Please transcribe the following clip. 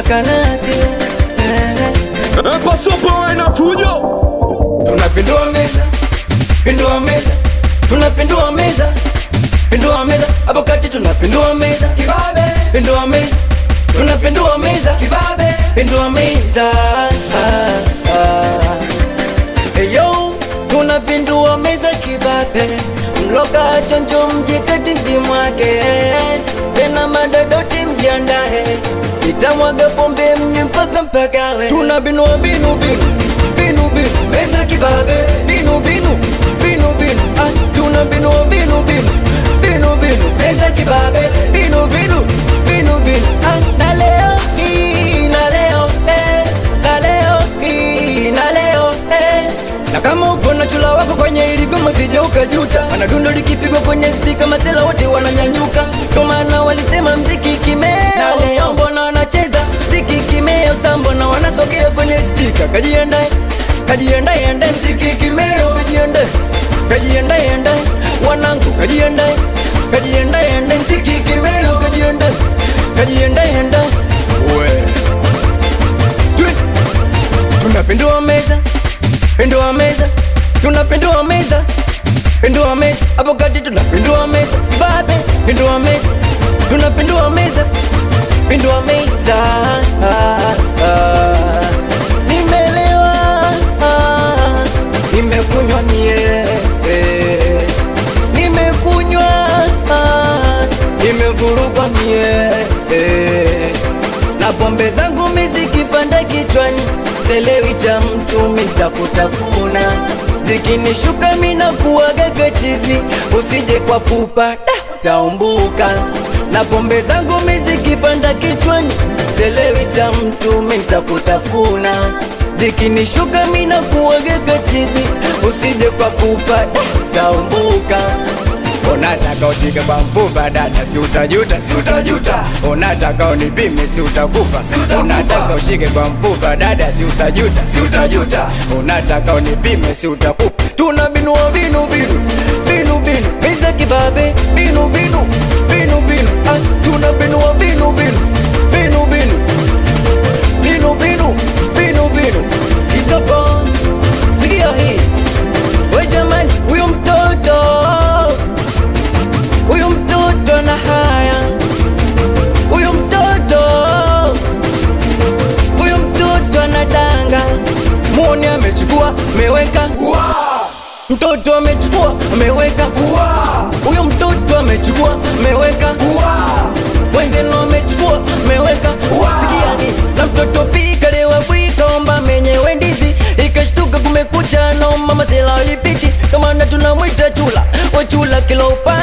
akanate Kwa sopa na fujo tunapindua meza, pindua meza, tunapindua meza, pindua meza, hapo kati tunapindua meza, kibabe, pindua meza, tunapindua meza, kibabe, pindua meza, hey yo, tunapindua meza kibabe, mloka chonjo mjikati ndimwage, tena madadoti mjiandae, itamwaga pombe mni mpaka mpagawe, tunabinua binu binu, binu binu, meza kibabe, binu binu, binu binu, tunabinua binu binu, binu binu, meza kibabe, binu binu, binu binu, na leo hii, na leo na leo hii, na leo na kama uko na chula wako kwenye ili goma sije ukajuta, anadundo likipigwa kwenye speaker masela wote wananyanyuka, kwa maana walisema mziki kimeo, na leo mbona wanacheza mziki kimeo, sambo na wanasogea kwenye speaker, kajiandae, kajiandae, andae mziki kimeo, kajiandae, kajiandae, andae wanangu, kajiandae, kajiandae, andae mziki kimeo, kajiandae, kajiandae, andae we tunapindua meza, pindua meza, tunapindua meza, pindua meza, hapo kati tunapindua meza, babe, pindua meza, tunapindua meza, pindua meza, nimelewa, nimekunywa mie, nimekunywa, nimevurugwa mie, na pombe zangu miziki panda kichwani, selewi cha mtu mitakutafuna, zikinishuka mina kuwaga kachizi, usije kwa pupa taumbuka, na pombe zangu miziki panda kichwani, selewi cha mtu mitakutafuna, zikinishuka mina kuwaga kachizi, usije kwa pupa taumbuka. Unataka ushike kwa mfupa dada, si utajuta, si utajuta. Unataka unipime, si utakufa, si utakufa. Unataka ushike kwa mfupa dada, si utajuta, si utajuta. Unataka unipime, si utakufa. Tunabinua binu binu, binu binu, meza kibabe, binu binu, binu binu, tunabinua binu binu, binu binu, binu binu, binu binu, isopo, sikia hii, we jamani, huyu mtoto, huyu mtoto na haya, huyu mtoto, huyu mtoto anadanga, muone amechukua meweka, mtoto amechukua meweka, huyu mtoto amechukua meweka, wenzenu amechukua meweka, sikia hii, na mtoto pika lewa bwika omba menyewe ndizi, ikashtuka kumekucha no mama sila lipiti, kama na tunamwita chula, wachula kila upande